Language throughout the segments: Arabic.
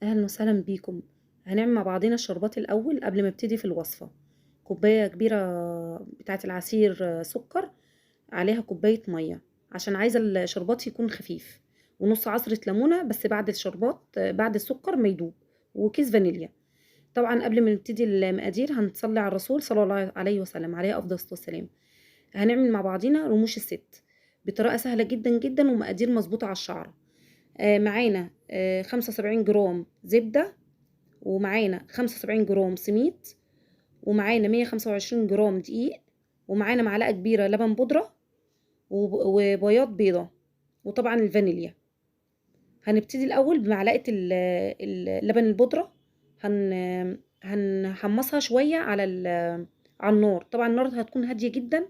أهلا وسهلا بيكم. هنعمل مع بعضنا الشربات الأول قبل ما ابتدي في الوصفة. كوباية كبيرة بتاعة العصير، سكر، عليها كوباية مية عشان عايزة الشربات يكون خفيف، ونص عصرة ليمونة بس بعد الشربات، بعد السكر ما يدوب، وكيس فانيليا. طبعا قبل ما نبتدي المقادير هنصلي على الرسول صلى الله عليه وسلم، عليه أفضل الصلاة والسلام. هنعمل مع بعضنا رموش الست بطريقة سهلة جدا جدا ومقادير مظبوطة على الشعرة. معانا 75 جرام زبدة، ومعانا 75 جرام سميد، ومعانا 125 جرام دقيق، ومعانا معلقة كبيرة لبن بودرة، وبياض بيضة، وطبعا الفانيليا. هنبتدي الأول بمعلقة اللبن البودرة. هنحمصها شوية على النار. طبعا النار هتكون هادية جدا،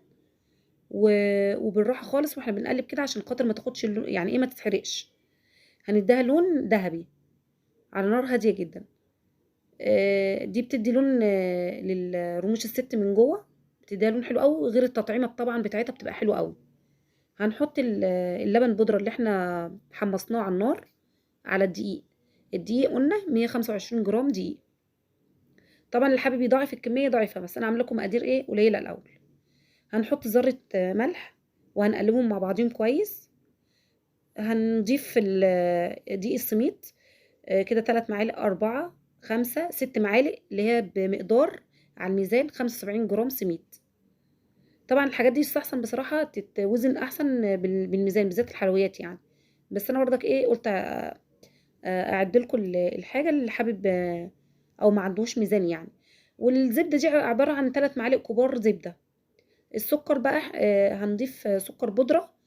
وبالراحة خالص واحنا بنقلب كده عشان خاطر ما تاخدش يعني ايه، ما تتحرقش. هنديها لون ذهبي على نار هادية جدا. دي بتدي لون للرموش الست من جوه، بتديها لون حلو قوي، غير التطعيمه طبعا بتاعتها بتبقى حلوه قوي. هنحط اللبن البودره اللي احنا حمصناه على النار على الدقيق. الدقيق قلنا 125 جرام دقيق. طبعا اللي حابب يضاعف الكميه ضعفها، بس انا عامله لكم مقادير ايه قليله الاول. هنحط ذره ملح، وهنقلبهم مع بعضهم كويس. هنضيف دقيق السميد، كده 3 معالق، 4، 5، 6 معالق، اللي هي بمقدار على الميزان 75 جرام سميد. طبعا الحاجات دي يستحسن بصراحة تتوزن أحسن بالميزان، بالذات الحلويات يعني. بس أنا برضك إيه قلت أعد لكم الحاجة اللي حابب، أو ما عندوش ميزان يعني. والزبدة دي عبارة عن 3 معالق كبار زبدة. السكر بقى هنضيف سكر بودرة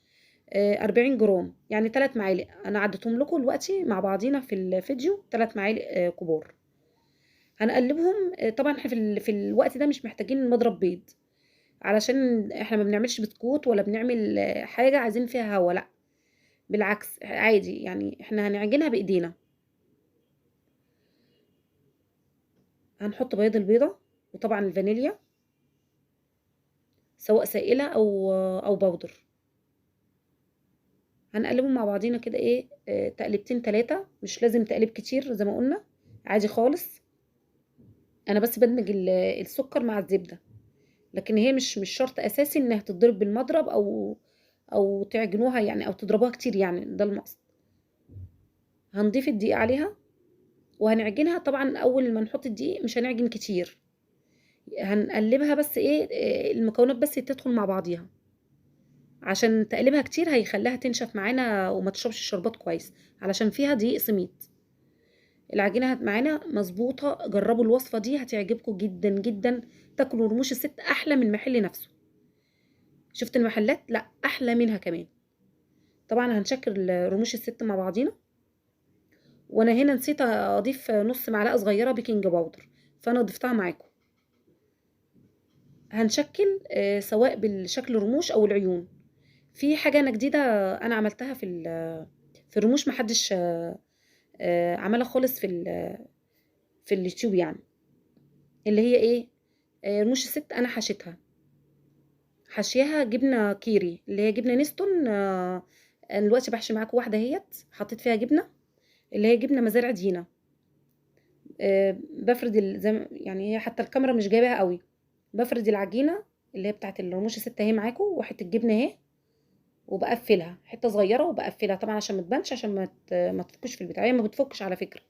40 جرام، يعني 3 معالق. أنا عدتهم لكم دلوقتي مع بعضينا في الفيديو، 3 معالق كبار. هنقلبهم. طبعا احنا في الوقت ده مش محتاجين مضرب بيض، علشان احنا ما بنعملش بسكوت ولا بنعمل حاجة عايزين فيها هوا، لا بالعكس عادي يعني، احنا هنعجنها بايدينا. هنحط بياض البيضة، وطبعا الفانيليا، سواء سائلة او بودر. هنقلبهم مع بعضينا كده ايه، تقلبتين 3، مش لازم تقلب كتير زي ما قلنا، عادي خالص. انا بس بدمج السكر مع الزبدة، لكن هي مش شرط اساسي انها تتضرب بالمضرب او تعجنوها يعني، او تضربوها كتير يعني، ده المقصد. هنضيف الدقيق عليها وهنعجنها. طبعا اول ما نحط الدقيق مش هنعجن كتير، هنقلبها بس ايه، المكونات بس تدخل مع بعضيها، عشان تقلبها كتير هيخليها تنشف معانا وما تشربش الشربات كويس، علشان فيها دقيق سميد. العجينه معانا مظبوطه، جربوا الوصفه دي هتعجبكم جدا جدا. تاكلوا رموش الست احلى من المحل نفسه. شفت المحلات؟ لا، احلى منها كمان. طبعا هنشكل رموش الست مع بعضينا. وانا هنا نسيت اضيف نص معلقه صغيره بيكنج باودر، فانا ضفتها معاكم. هنشكل سواء بالشكل الرموش او العيون. في حاجه انا جديده انا عملتها في الرموش، محدش عملها خالص في اليوتيوب يعني. اللي هي ايه، رموش الست انا حشيها جبنه كيري، اللي هي جبنه نستون. انا دلوقتي بحشي معاكم واحده اهيت، حطيت فيها جبنه، اللي هي جبنه مزارع دينا. بفرد يعني هي حتى الكاميرا مش جايباها قوي. بفرد العجينه اللي هي بتاعت الرموش الست اهي معاكم، وحته الجبنه اهي، وبقفلها حته صغيره، وبقفلها طبعا عشان ما تبانش، عشان ما تفكش في البتاع. هي ما بتفكش على فكره،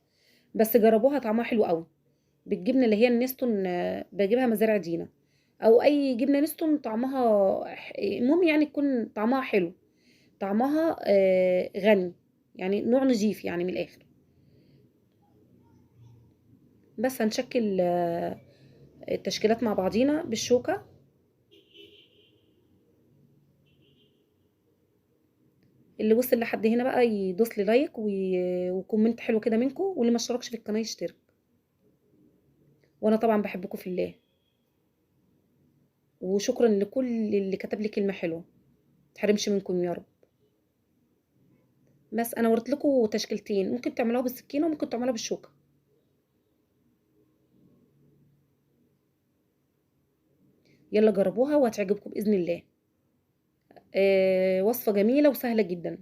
بس جربوها طعمها حلو قوي. بالجبنه اللي هي النستون، بجيبها مزارع دينا، او اي جبنه نستون طعمها المهم يعني يكون طعمها حلو، طعمها غني، يعني نوع نظيف يعني من الاخر. بس هنشكل التشكيلات مع بعضينا بالشوكه. اللي وصل لحد هنا بقى يدوس لي لايك وكومنت حلو كده منكم، واللي ما اشتركش في القناه يشترك. وانا طبعا بحبكم في الله، وشكرا لكل اللي كتب لي كلمه حلوه، متحرمش منكم يا رب. بس انا وريت لكم تشكيلتين، ممكن تعملوها بالسكينه وممكن تعملوها بالشوكه. يلا جربوها وهتعجبكم باذن الله. وصفه جميله وسهله جدا،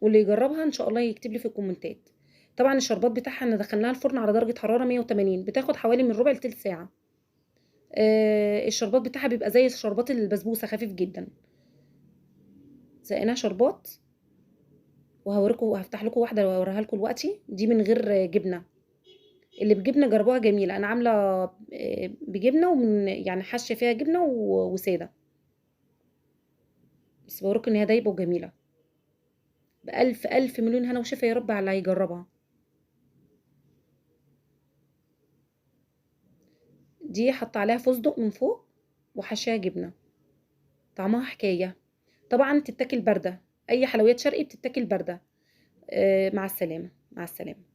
واللي يجربها ان شاء الله يكتب لي في الكومنتات. طبعًا الشربات بتاعها إحنا دخلناها الفرن على درجة حرارة 180 بتاخد حوالي من ربع لتلت ساعة. الشربات بتاعها بيبقى زي شربات البسبوسة خفيف جدًا. سقيناها شربات وهافتح لكم واحدة وأوريها لكم دلوقتي، دي من غير جبنة، اللي بجبنة جربوها جميلة، أنا عاملة بجبنة يعني حاشية فيها جبنة وسادة، بس باوريكم إن هي دايبة وجميلة، بألف ألف مليون هنا وشفا يا رب على اللي هيجربها. دي حاطة عليها فستق من فوق وحاشيها جبنة، طعمها حكاية، طبعًا تتاكل باردة، أي حلويات شرقي بتتاكل باردة. مع السلامة، مع السلامة.